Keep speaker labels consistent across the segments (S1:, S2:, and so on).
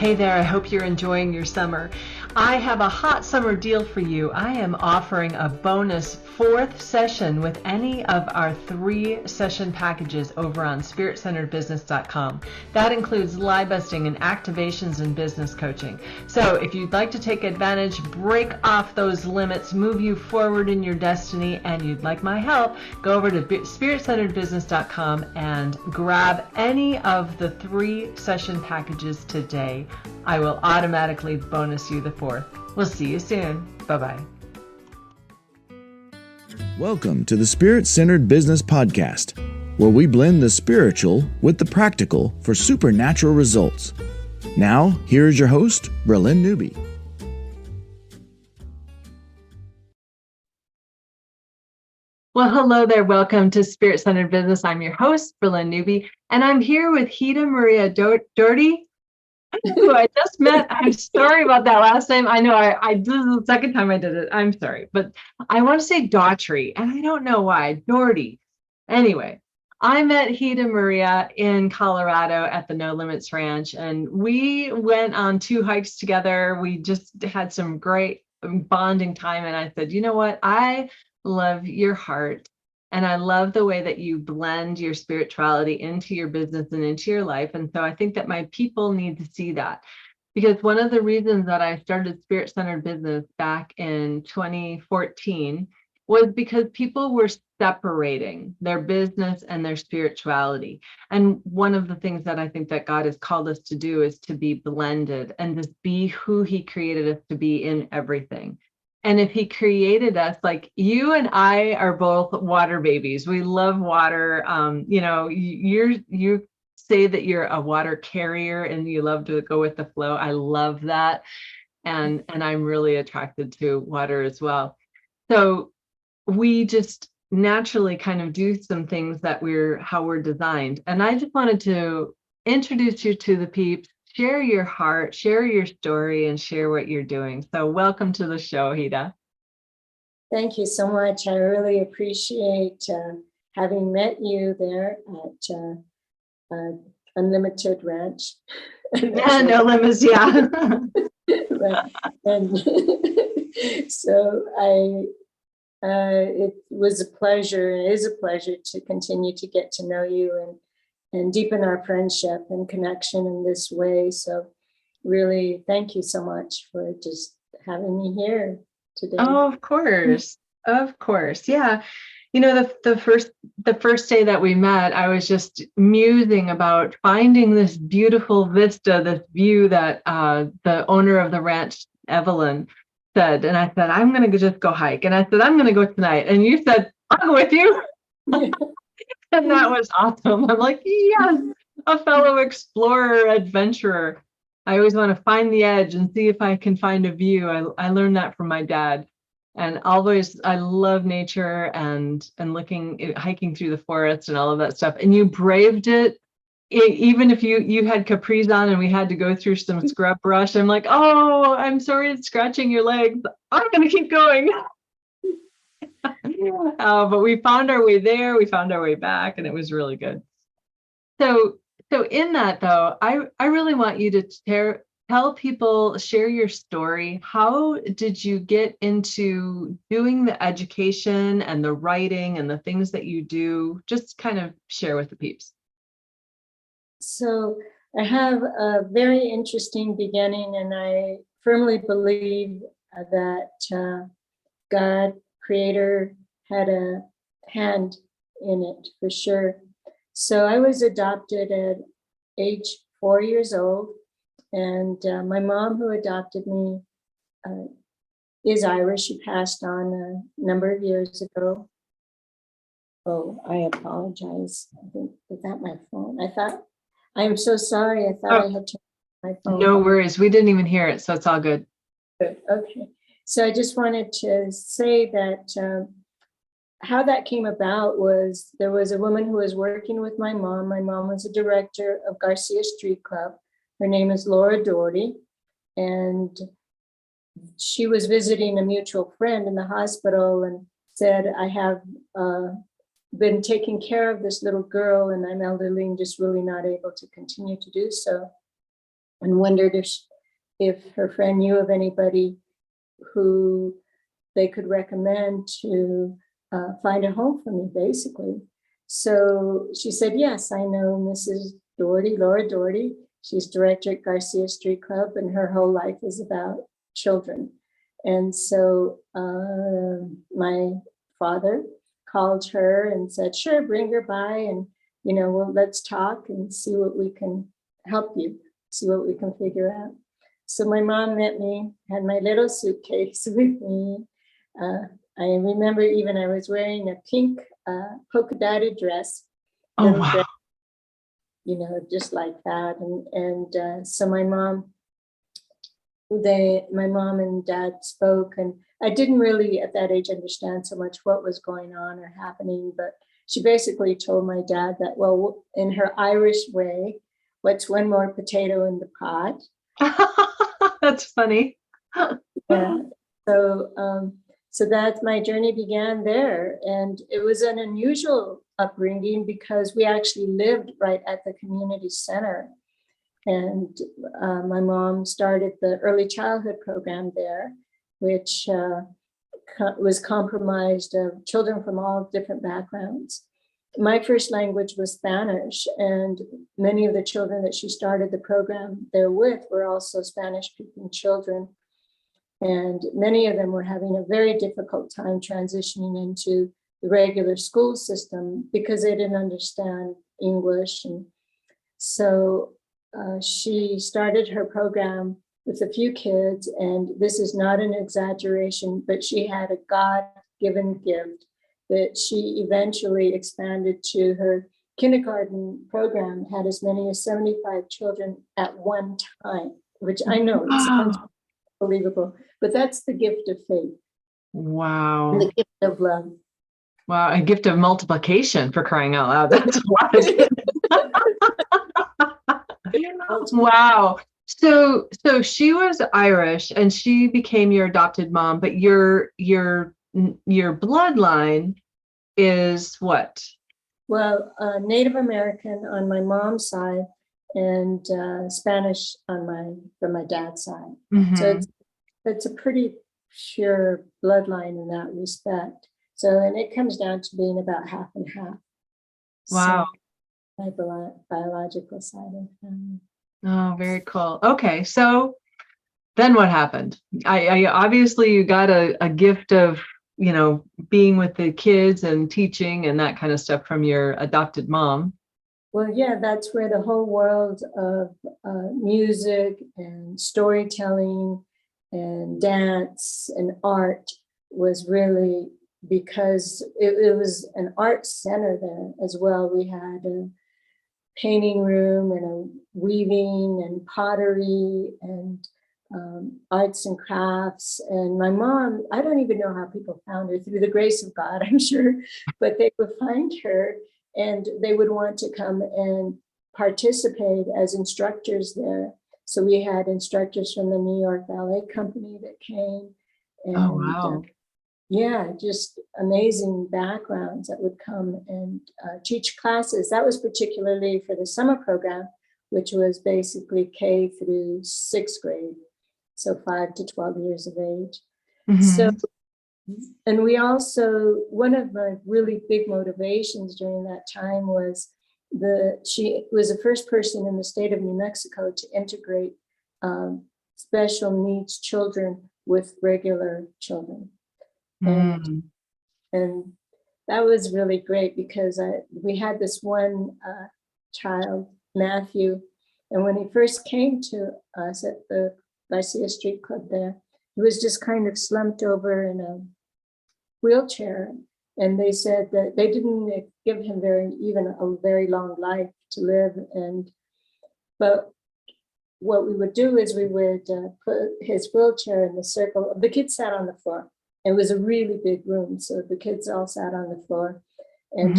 S1: Hey there, I hope you're enjoying your summer. I have a hot summer deal for you. I am offering a bonus 4th session with any of our 3-session packages over on spiritcenteredbusiness.com. That includes live busting and activations and business coaching. So if you'd like to take advantage, break off those limits, move you forward in your destiny, and you'd like my help, go over to spiritcenteredbusiness.com and grab any of the 3-session packages today. I will automatically bonus you the 4th. We'll see you soon. Bye-bye.
S2: Welcome to the Spirit-Centered Business Podcast, where we blend the spiritual with the practical for supernatural results. Now, here is your host, Bralynn Newby.
S1: Well, hello there. Welcome to Spirit-Centered Business. I'm your host, Bralynn Newby, and I'm here with Hyda Maria Dougherty, who I just met. I'm sorry about that last name. I know I this is the second time I did it. I'm sorry, but I want to say Daugherty, and I don't know why. Dougherty. Anyway, I met Hyda Maria in Colorado at the No Limits Ranch, and we went on 2 hikes together. We just had some great bonding time, and I said, you know what? I love your heart. And I love the way that you blend your spirituality into your business and into your life. And so I think that my people need to see that, because one of the reasons that I started Spirit-Centered Business back in 2014 was because people were separating their business and their spirituality. And one of the things that I think that God has called us to do is to be blended and just be who He created us to be in everything. And if He created us, like you and I are both water babies. We love water. You say that you're a water carrier and you love to go with the flow. I love that. And I'm really attracted to water as well. So we just naturally kind of do some things that how we're designed. And I just wanted to introduce you to the peeps. Share your heart, share your story, and share what you're doing. So welcome to the show, Hyda.
S3: Thank you so much. I really appreciate having met you there at Unlimited Ranch.
S1: Yeah, No Limits, yeah.
S3: Right. And so it was a pleasure, and is a pleasure to continue to get to know you and deepen our friendship and connection in this way. So really, thank you so much for just having me here today.
S1: Oh, of course. Of course. Yeah. You know, the first day that we met, I was just musing about finding this beautiful vista, this view that the owner of the ranch, Evelyn, said. And I said, I'm going to just go hike. And I said, I'm going to go tonight. And you said, I'll go with you. And that was awesome. I'm like, yes, a fellow explorer, adventurer. I always want to find the edge and see if I can find a view. I learned that from my dad. And always, I love nature and hiking through the forest and all of that stuff. And you braved it. Even if you had capris on and we had to go through some scrub brush, I'm like, oh, I'm sorry it's scratching your legs. I'm going to keep going. But we found our way there, we found our way back, and it was really good. So in that, though, I really want you to tell people, share your story. How did you get into doing the education and the writing and the things that you do? Just kind of share with the peeps.
S3: So I have a very interesting beginning, and I firmly believe that God, Creator, had a hand in it for sure. So I was adopted at age 4 years old, and my mom, who adopted me, is Irish. She passed on a number of years ago. Oh, I apologize. I think, is that my phone? I am so sorry. I thought I had turned my phone.
S1: No worries. We didn't even hear it, so it's all good.
S3: Good. Okay. So I just wanted to say that how that came about was there was a woman who was working with my mom. My mom was a director of Garcia Street Club. Her name is Laura Dougherty. And she was visiting a mutual friend in the hospital and said, I have been taking care of this little girl and I'm elderly and just really not able to continue to do so. and wondered if her friend knew of anybody who they could recommend to find a home for me, basically. So she said, yes, I know Mrs. Dougherty, Laura Dougherty. She's director at Garcia Street Club, and her whole life is about children. And so my father called her and said, sure, bring her by, and, well, let's talk and see what we can help you, see what we can figure out. So my mom met me, had my little suitcase with me. I remember even I was wearing a pink polka dotted dress.
S1: Oh, wow.
S3: Dress, just like that. And so my mom and dad spoke, and I didn't really at that age understand so much what was going on or happening, but she basically told my dad that, well, in her Irish way, what's one more potato in the pot?
S1: That's funny.
S3: Yeah. So that my journey began there. And it was an unusual upbringing because we actually lived right at the community center. And my mom started the early childhood program there, which was comprised of children from all different backgrounds. My first language was Spanish, and many of the children that she started the program there with were also Spanish-speaking children. And many of them were having a very difficult time transitioning into the regular school system because they didn't understand English. And so she started her program with a few kids, and this is not an exaggeration, but she had a God-given gift that she eventually expanded to her kindergarten program, had as many as 75 children at one time, which I know it sounds unbelievable, but that's the gift of faith.
S1: Wow.
S3: And the gift of love.
S1: Wow, a gift of multiplication, for crying out loud. That's a lot of kids. Wow. So she was Irish and she became your adopted mom, but your bloodline is what?
S3: Well, Native American on my mom's side and Spanish from my dad's side.
S1: Mm-hmm.
S3: So it's a pretty pure bloodline in that respect. So, and it comes down to being about half and half.
S1: Wow.
S3: So, my biological side of family.
S1: Oh, very cool. Okay, so then what happened? I obviously you got a gift of, being with the kids and teaching and that kind of stuff from your adopted mom.
S3: Well, yeah, that's where the whole world of music and storytelling and dance and art was really, because it was an art center there as well. We had a painting room and a weaving and pottery and arts and crafts. And my mom, I don't even know how people found her, through the grace of God, I'm sure, but they would find her and they would want to come and participate as instructors there. So we had instructors from the New York Ballet Company that came. And
S1: oh, wow.
S3: Yeah, just amazing backgrounds that would come and teach classes. That was particularly for the summer program, which was basically K through 6th grade. So 5 to 12 years of age. Mm-hmm. So, and we also, one of my really big motivations during that time was she was the first person in the state of New Mexico to integrate special needs children with regular children. And that was really great because we had this one child, Matthew, and when he first came to us at the Garcia Street Club there, he was just kind of slumped over in a wheelchair. And they said that they didn't give him a very long life to live. But what we would do is we would put his wheelchair in the circle. The kids sat on the floor. It was a really big room, so the kids all sat on the floor. And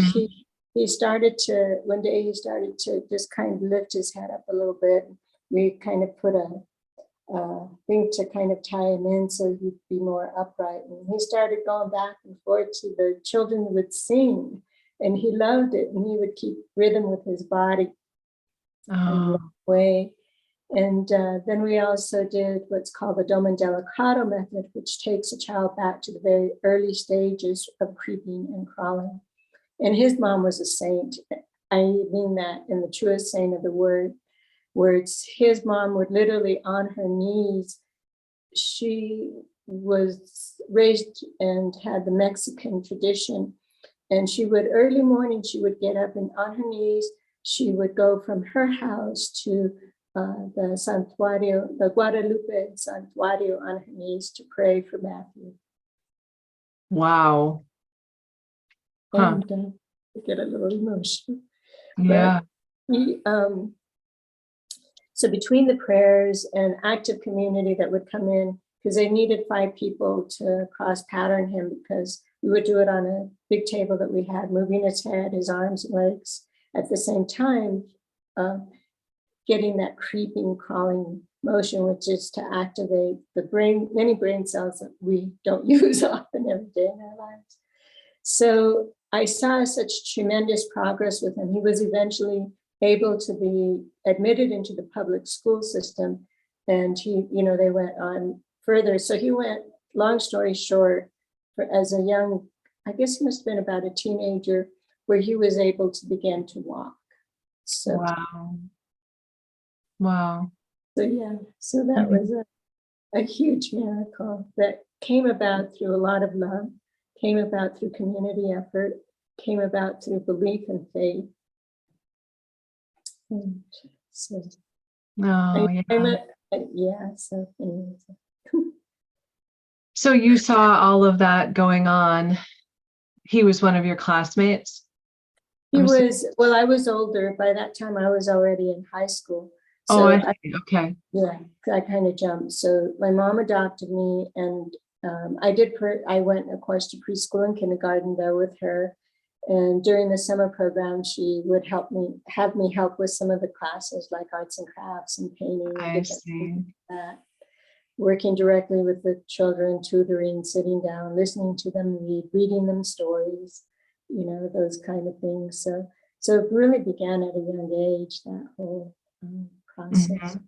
S3: he started to, one day he started to just kind of lift his head up a little bit. We kind of put a thing to kind of tie him in so he'd be more upright. And he started going back and forth to the children would sing, and he loved it. And he would keep rhythm with his body way. And then we also did what's called the Domen Delicato method, which takes a child back to the very early stages of creeping and crawling. And his mom was a saint. I mean that in the truest sense of the word, words. His mom would literally on her knees. She was raised and had the Mexican tradition. And she would, early morning, she would get up and on her knees, she would go from her house to the Santuario, the Guadalupe Santuario on her knees to pray for Matthew.
S1: Wow. Huh.
S3: And I get a little emotional.
S1: Yeah.
S3: But he, so between the prayers and active community that would come in, because they needed 5 people to cross pattern him, because we would do it on a big table that we had, moving his head, his arms and legs at the same time, getting that creeping, crawling motion, which is to activate the brain, many brain cells that we don't use often every day in our lives. So I saw such tremendous progress with him. He was eventually able to be admitted into the public school system, and he, they went on further. So he went, long story short, as a young, I guess he must have been about a teenager, where he was able to begin to walk. So,
S1: Wow.
S3: So that was a huge miracle that came about through a lot of love, came about through community effort, came about through belief and faith. And so,
S1: So you saw all of that going on. He was one of your classmates?
S3: He was, well, I was older. By that time, I was already in high school.
S1: So I see. Okay.
S3: Yeah, I kind of jumped. So my mom adopted me, and I went, of course, to preschool and kindergarten there with her. And during the summer program, she would have me help with some of the classes, like arts and crafts and painting.
S1: I see.
S3: Like that. Working directly with the children, tutoring, sitting down, listening to them read, reading them stories, those kind of things. So it really began at a young age, that whole process.
S1: Mm-hmm.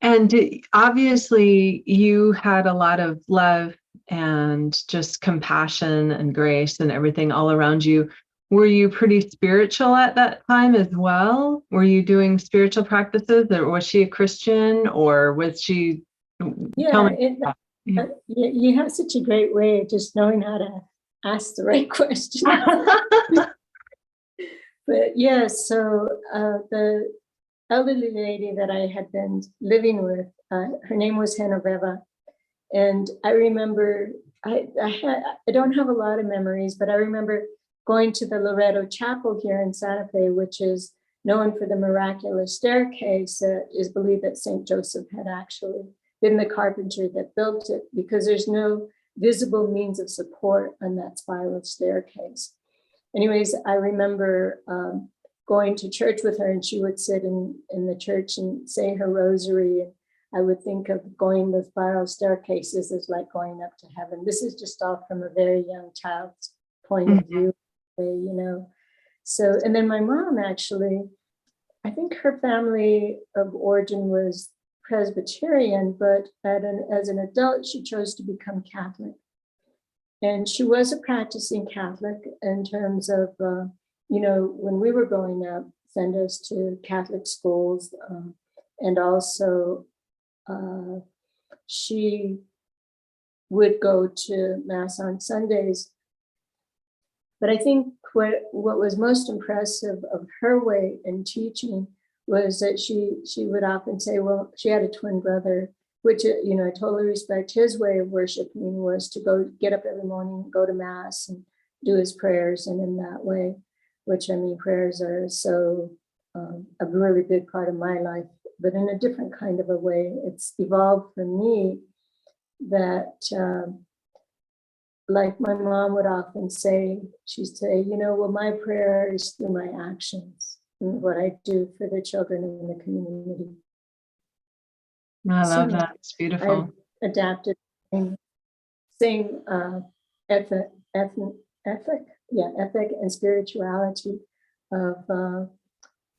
S1: And obviously you had a lot of love and just compassion and grace and everything all around you. Were you pretty spiritual at that time as well? Were you doing spiritual practices, or was she a Christian, or was she?
S3: Yeah, you have such a great way of just knowing how to ask the right questions. But yeah, so the elderly lady that I had been living with, her name was Genoveva. And I remember, I don't have a lot of memories, but I remember going to the Loreto Chapel here in Santa Fe, which is known for the miraculous staircase that is believed that St. Joseph had actually been the carpenter that built it, because there's no visible means of support on that spiral staircase. Anyways, I remember going to church with her, and she would sit in the church and say her rosary. And I would think of going the spiral staircases as like going up to heaven. This is just all from a very young child's point of view, So, and then my mom actually, I think her family of origin was Presbyterian, but as an adult, she chose to become Catholic. And she was a practicing Catholic in terms of, when we were growing up, send us to Catholic schools. And also she would go to Mass on Sundays. But I think what was most impressive of her way in teaching was that she would often say, well, she had a twin brother, which, I totally respect. His way of worshiping was to get up every morning, go to Mass and do his prayers. And in that way, which prayers are so a really big part of my life, but in a different kind of a way. It's evolved for me that, like my mom would often say, she'd say, well, my prayer is through my actions and what I do for the children in the community.
S1: I love that. It's beautiful.
S3: I adapted same ethic and spirituality of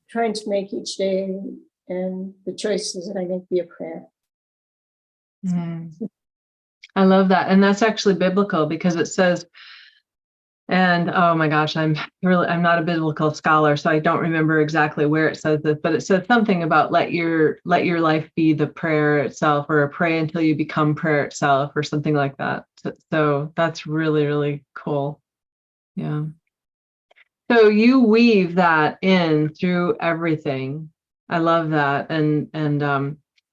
S3: trying to make each day and the choices that I make be a prayer.
S1: Mm. I love that. And that's actually biblical because it says, and oh my gosh, I'm not a biblical scholar, so I don't remember exactly where it says this, but it says something about let your life be the prayer itself, or pray until you become prayer itself, or something like that. So that's really, really cool. Yeah. So you weave that in through everything. I love that. And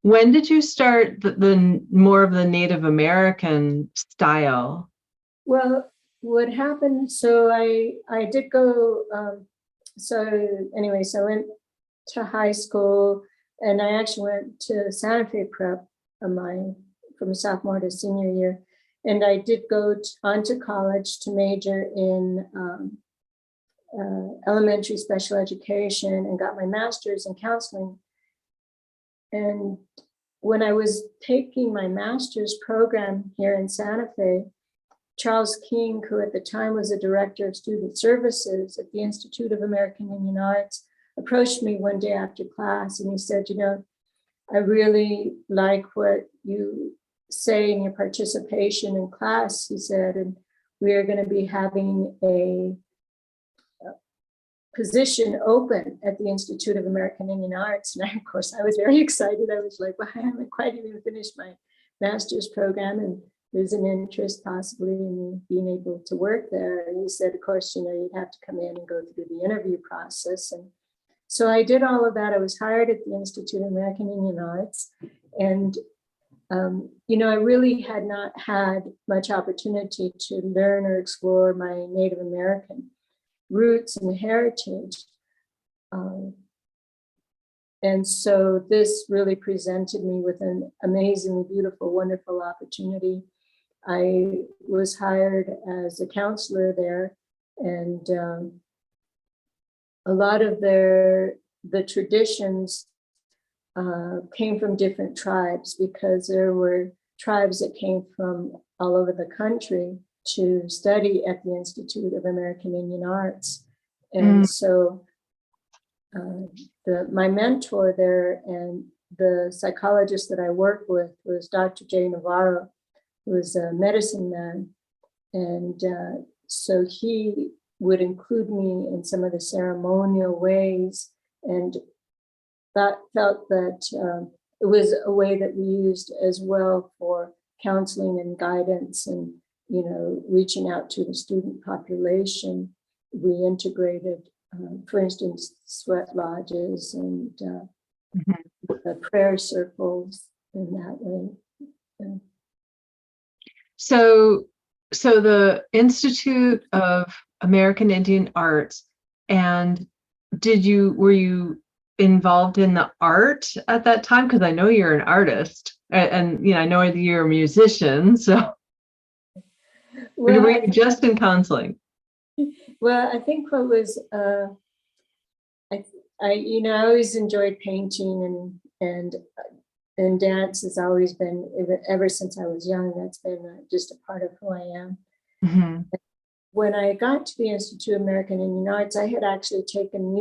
S1: when did you start the more of the Native American style?
S3: Well, what happened, so I did go, so anyways, I went to high school, and I actually went to Santa Fe Prep of mine from sophomore to senior year. And I did go on to college to major in elementary special education and got my master's in counseling. And when I was taking my master's program here in Santa Fe, Charles King, who at the time was the director of student services at the Institute of American Indian Arts, approached me one day after class, and he said, I really like what you say in your participation in class, he said, and we are going to be having a position open at the Institute of American Indian Arts. And of course, I was very excited. I was like, well, I haven't quite even finished my master's program, and there's an interest possibly in being able to work there. And he said, of course, you'd have to come in and go through the interview process. And so I did all of that. I was hired at the Institute of American Indian Arts. And, I really had not had much opportunity to learn or explore my Native American roots and heritage. And so this really presented me with an amazingly beautiful, wonderful opportunity. I was hired as a counselor there, and a lot of the traditions came from different tribes, because there were tribes that came from all over the country to study at the Institute of American Indian Arts. And so my mentor there and the psychologist that I worked with was Dr. J. Navarro, who was a medicine man. And so he would include me in some of the ceremonial ways, and felt that it was a way that we used as well for counseling and guidance and, reaching out to the student population. We integrated, for instance, sweat lodges and prayer circles in that way. Yeah.
S1: So the Institute of American Indian Arts, and were you involved in the art at that time? Because I know you're an artist, and I know you're a musician. So,
S3: well,
S1: were you just in counseling?
S3: Well, I think what was I always enjoyed painting, and dance has always been, ever since I was young, that's been just a part of who I am. Mm-hmm. When I got to the Institute of American Indian Arts, I had actually taken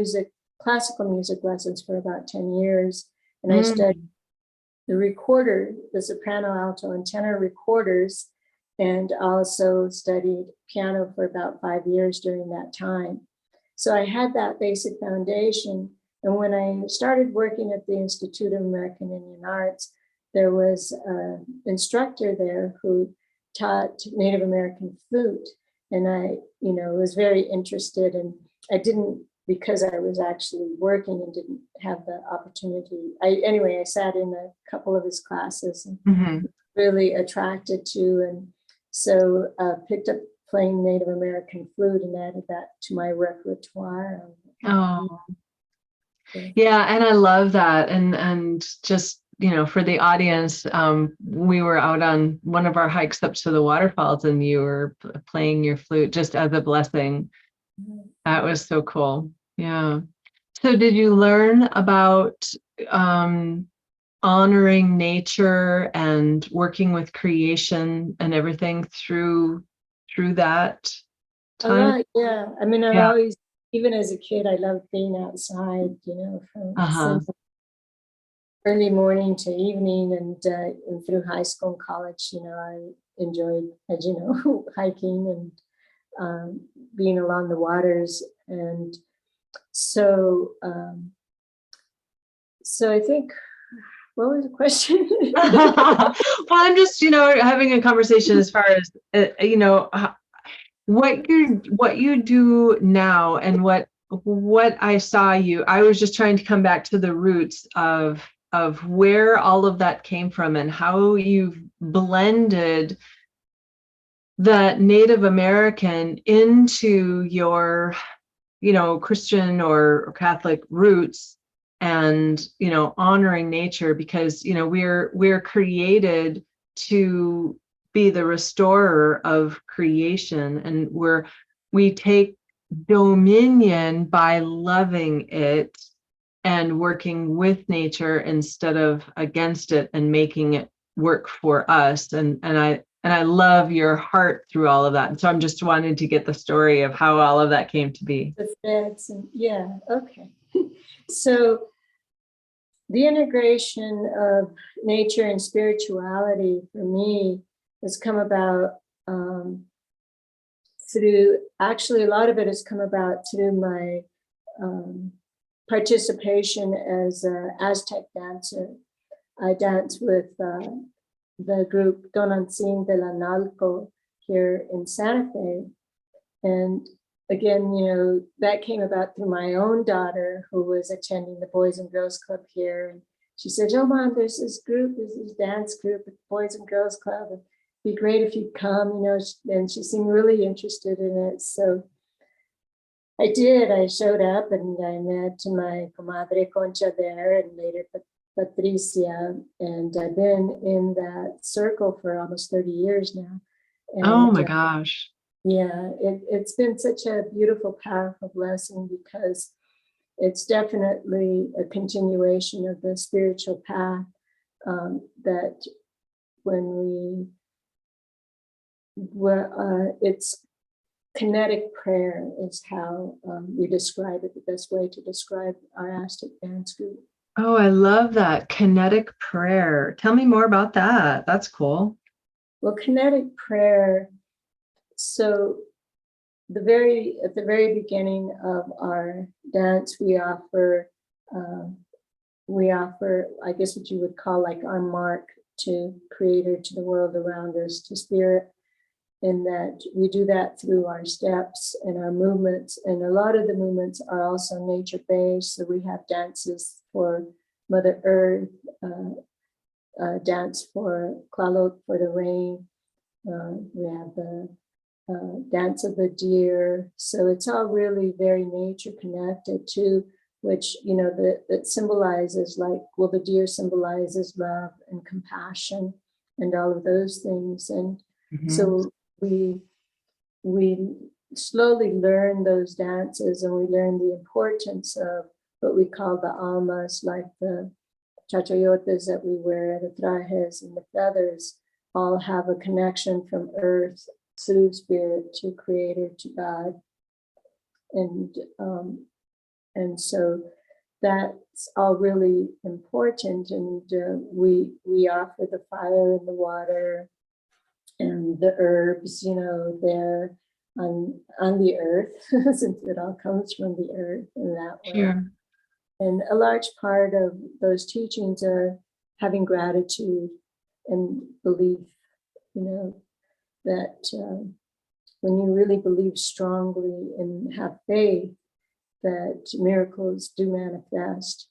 S3: classical music lessons for about 10 years. And I studied the soprano, alto, and tenor recorders, and also studied piano for about 5 years during that time. So I had that basic foundation. And when I started working at the Institute of American Indian Arts, there was an instructor there who taught Native American flute. And I, was very interested, and I didn't, because I was actually working and didn't have the opportunity. I sat in a couple of his classes and really attracted to, and so picked up playing Native American flute and added that to my repertoire.
S1: Oh, yeah, and I love that. And just, for the audience, we were out on one of our hikes up to the waterfalls, and you were playing your flute just as a blessing. That was so cool. Yeah. So did you learn about honoring nature and working with creation and everything through that time?
S3: A lot, yeah. I mean, I've always, even as a kid, I loved being outside, early morning to evening, and through high school and college, I enjoyed, as you know, hiking and being along the waters. And so, so I think, what was the question?
S1: Well, I'm just, having a conversation as far as, what you do now and what I saw you. I was just trying to come back to the roots of where all of that came from and how you've blended the Native American into your, Christian or Catholic roots, and, honoring nature, because, we're created to be the restorer of creation, and we take dominion by loving it and working with nature instead of against it and making it work for us. And I love your heart through all of that. And so I'm just wanting to get the story of how all of that came to be.
S3: The threads, and yeah, okay. So the integration of nature and spirituality for me has come about through, actually, a lot of it has come about through my participation as an Aztec dancer. I dance with the group Tonancin de la Nalco here in Santa Fe. And again, that came about through my own daughter, who was attending the Boys and Girls Club here. And she said, "Oh, Mom, there's this dance group at the Boys and Girls Club. It'd be great if you'd come," and she seemed really interested in it. So I did. I showed up and I met my comadre Concha there, and later Patricia. And I've been in that circle for almost 30 years now. And,
S1: oh my gosh.
S3: Yeah, it's been such a beautiful, powerful blessing, because it's definitely a continuation of the spiritual path that when it's kinetic prayer is how we describe it, the best way to describe our Aztec dance group.
S1: Oh, I love that. Kinetic prayer. Tell me more about that. That's cool.
S3: Well, kinetic prayer, so at the very beginning of our dance, we offer, I guess what you would call like our mark to Creator, to the world around us, to Spirit, in that we do that through our steps and our movements. And a lot of the movements are also nature-based. So we have dances for Mother Earth, dance for Klalot, for the rain. We have the dance of the deer. So it's all really very nature connected to, which, that symbolizes, like, well, the deer symbolizes love and compassion and all of those things. And so we slowly learn those dances, and we learn the importance of what we call the almas, like the chachayotes that we wear, the trajes and the feathers, all have a connection from earth through Spirit to Creator, to God. And so that's all really important. And we offer the fire and the water and the herbs, there on the earth, since it all comes from the earth in that way.
S1: Sure.
S3: And a large part of those teachings are having gratitude and belief, that when you really believe strongly and have faith, that miracles do manifest.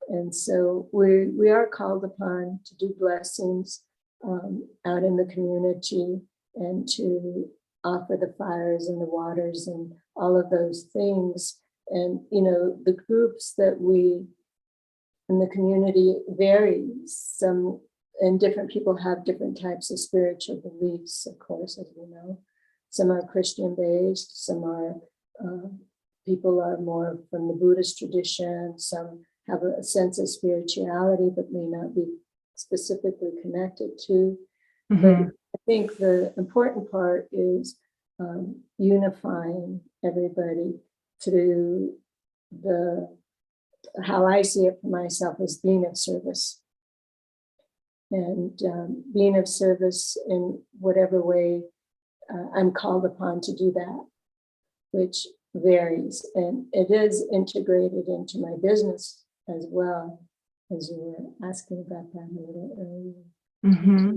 S3: And so we are called upon to do blessings out in the community, and to offer the fires and the waters and all of those things. And, the groups that we in the community vary. And different people have different types of spiritual beliefs, of course, as we know. Some are Christian based, some are people are more from the Buddhist tradition, some have a sense of spirituality but may not be specifically connected to. But I think the important part is unifying everybody through the how I see it for myself is being of service. And being of service in whatever way I'm called upon to do that, which varies. And it is integrated into my business as well, as you were asking about that a little earlier.
S1: Mm-hmm.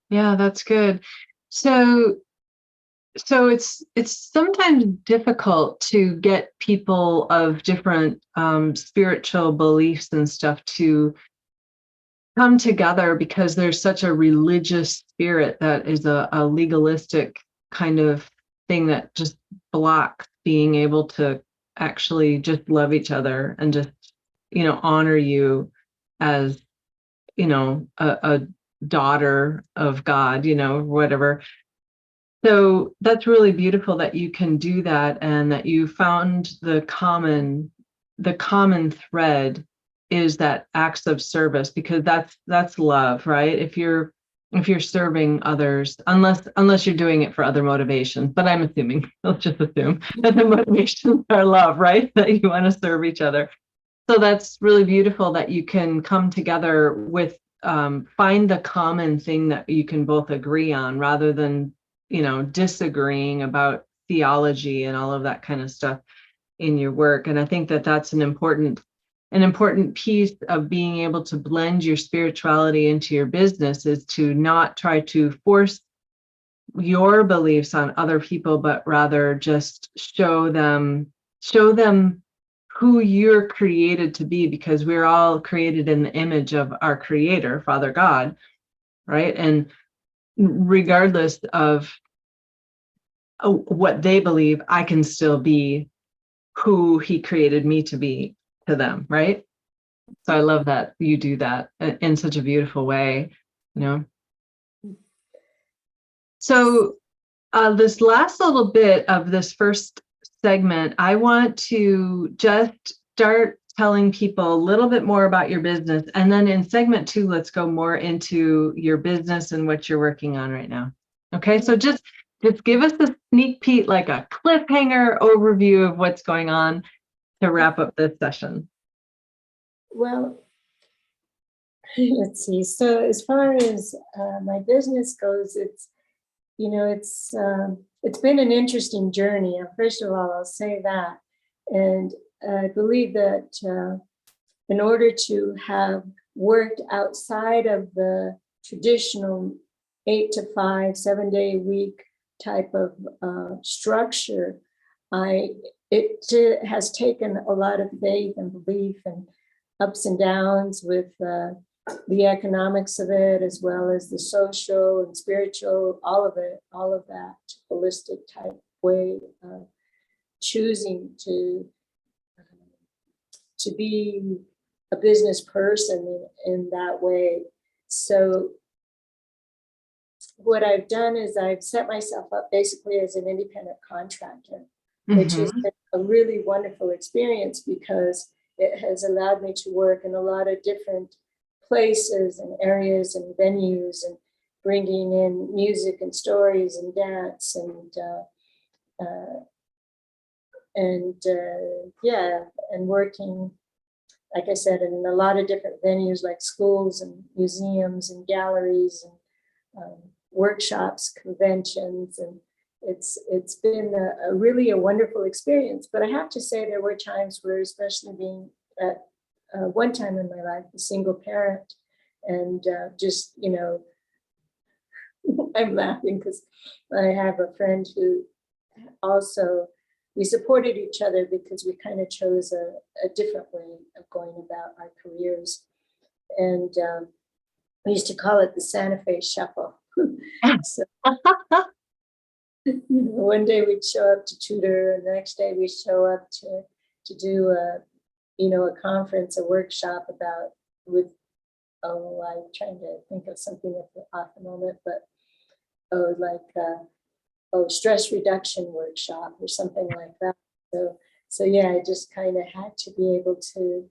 S1: Yeah, that's good. So it's sometimes difficult to get people of different spiritual beliefs and stuff to come together, because there's such a religious spirit that is a legalistic kind of thing that just blocks being able to actually just love each other and just, honor you as, a daughter of God, whatever. So that's really beautiful that you can do that, and that you found the common thread is that acts of service, because that's love, right? If you're serving others, unless you're doing it for other motivations, but I'm assuming, let's just assume that the motivations are love, right? That you want to serve each other. So that's really beautiful that you can come together with find the common thing that you can both agree on, rather than disagreeing about theology and all of that kind of stuff in your work. And I think that that's an important piece of being able to blend your spirituality into your business, is to not try to force your beliefs on other people, but rather just show them who you're created to be, because we're all created in the image of our creator, Father God, right? And regardless of what they believe, I can still be who he created me to be to them, right? So I love that you do that in such a beautiful way, So this last little bit of this first segment, I want to just start telling people a little bit more about your business. And then in segment 2, let's go more into your business and what you're working on right now. Okay, so just give us a sneak peek, like a cliffhanger overview of what's going on to wrap up this session.
S3: Well, let's see. So as far as my business goes, it's been an interesting journey. First of all, I'll say that. And I believe that in order to have worked outside of the traditional 8 to 5, 7-day week type of structure, it has taken a lot of faith and belief and ups and downs with the economics of it, as well as the social and spiritual, all of that holistic type way of choosing to be a business person in that way. So what I've done is I've set myself up basically as an independent contractor, which has been a really wonderful experience, because it has allowed me to work in a lot of different places and areas and venues, and bringing in music and stories and dance and working, like I said, in a lot of different venues like schools and museums and galleries and workshops, conventions, and it's been a really wonderful experience. But I have to say, there were times where, especially being at one time in my life, a single parent, and I'm laughing because I have a friend who also, we supported each other because we kind of chose a different way of going about our careers. And we used to call it the Santa Fe Shuffle. So, one day we'd show up to tutor, and the next day we'd show up to do a conference, a workshop I'm trying to think of something off the moment, but stress reduction workshop or something like that. So yeah, I just kind of had to be able to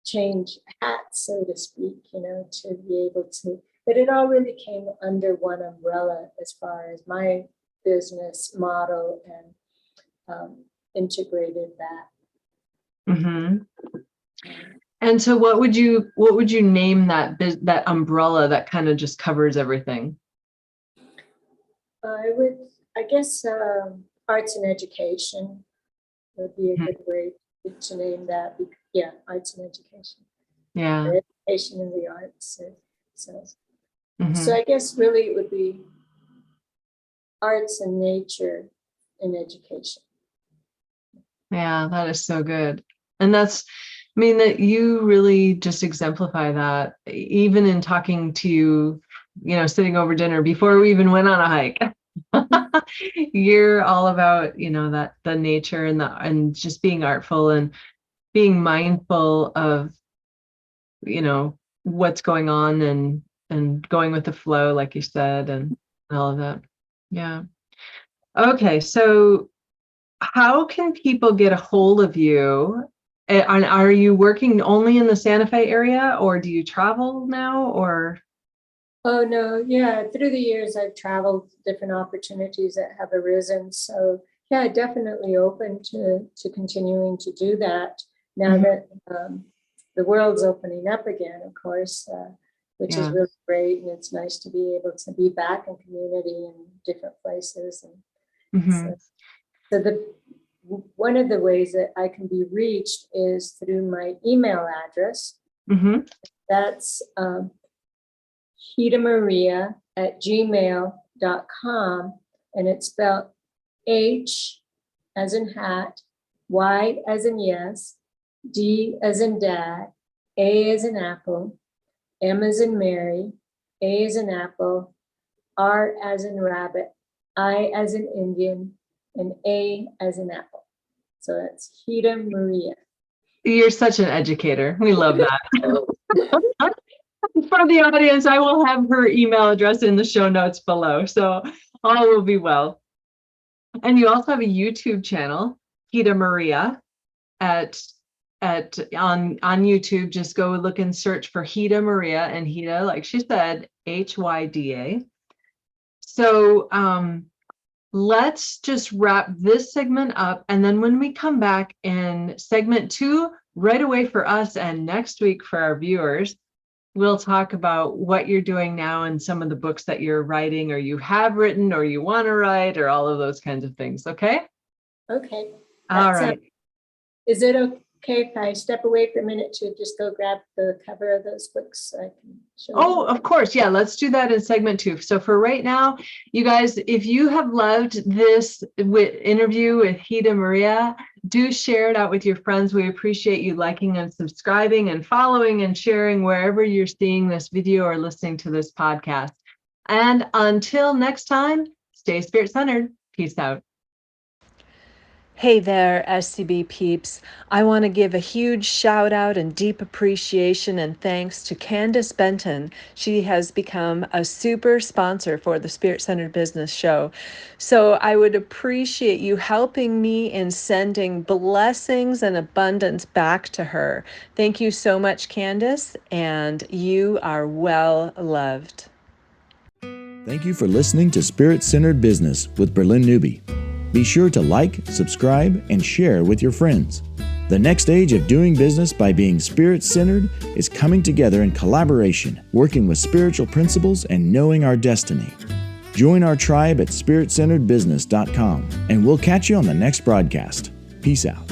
S3: change hats, so to speak, to be able to, but it all really came under one umbrella as far as my business model, and integrated that.
S1: Mm-hmm. And so what would you name that umbrella that kind of just covers everything?
S3: I guess, arts and education would be a
S1: Mhm.
S3: good way to name that. Yeah, arts and education.
S1: Yeah.
S3: Or education in the arts. So
S1: Mm-hmm.
S3: I guess really it would be arts and nature and education.
S1: Yeah, that is so good. And that you really just exemplify that, even in talking to you, sitting over dinner before we even went on a hike. You're all about, that the nature and just being artful and being mindful of, what's going on and going with the flow, like you said, and all of that. Yeah. Okay. So how can people get a hold of you? And are you working only in the Santa Fe area, or do you travel now, or?
S3: Oh, no. Yeah. Through the years, I've traveled different opportunities that have arisen. So yeah, definitely open to continuing to do that now
S1: Mhm.
S3: that the world's opening up again, of course, which is
S1: Yeah.
S3: really great. And it's nice to be able to be back in community in different places. And
S1: Mhm.
S3: so one of the ways that I can be reached is through my email address.
S1: Mhm.
S3: That's HydaMaria@gmail.com, and it's spelled H as in hat, Y as in yes, D as in dad, A as in apple, M as in Mary, A as in apple, R as in rabbit, I as in Indian, and A as in apple. So that's Hyda Maria.
S1: You're such an educator. We love that. For the audience, I will have her email address in the show notes below, so all will be well. And you also have a YouTube channel, Hyda Maria, on YouTube. Just go look and search for Hyda Maria, and Hyda, like she said, Hyda. So let's just wrap this segment up, and then when we come back in segment 2, right away for us and next week for our viewers, we'll talk about what you're doing now and some of the books that you're writing, or you have written, or you want to write, or all of those kinds of things. Okay.
S3: Okay.
S1: All right.
S3: Is it okay if I step away for a minute to just go grab the cover of those books so I can show
S1: Oh,
S3: them?
S1: of course. Yeah, let's do that in segment 2. So for right now, you guys, if you have loved this interview with Hyda Maria, do share it out with your friends. We appreciate you liking and subscribing and following and sharing wherever you're seeing this video or listening to this podcast. And until next time, stay spirit-centered. Peace out.
S4: Hey there, SCB peeps. I want to give a huge shout out and deep appreciation and thanks to Candace Benton. She has become a super sponsor for the Spirit Centered Business Show. So I would appreciate you helping me in sending blessings and abundance back to her. Thank you so much, Candace, and you are well loved.
S2: Thank you for listening to Spirit Centered Business with Bralynn Newby. Be sure to like, subscribe, and share with your friends. The next stage of doing business by being spirit-centered is coming together in collaboration, working with spiritual principles and knowing our destiny. Join our tribe at spiritcenteredbusiness.com, and we'll catch you on the next broadcast. Peace out.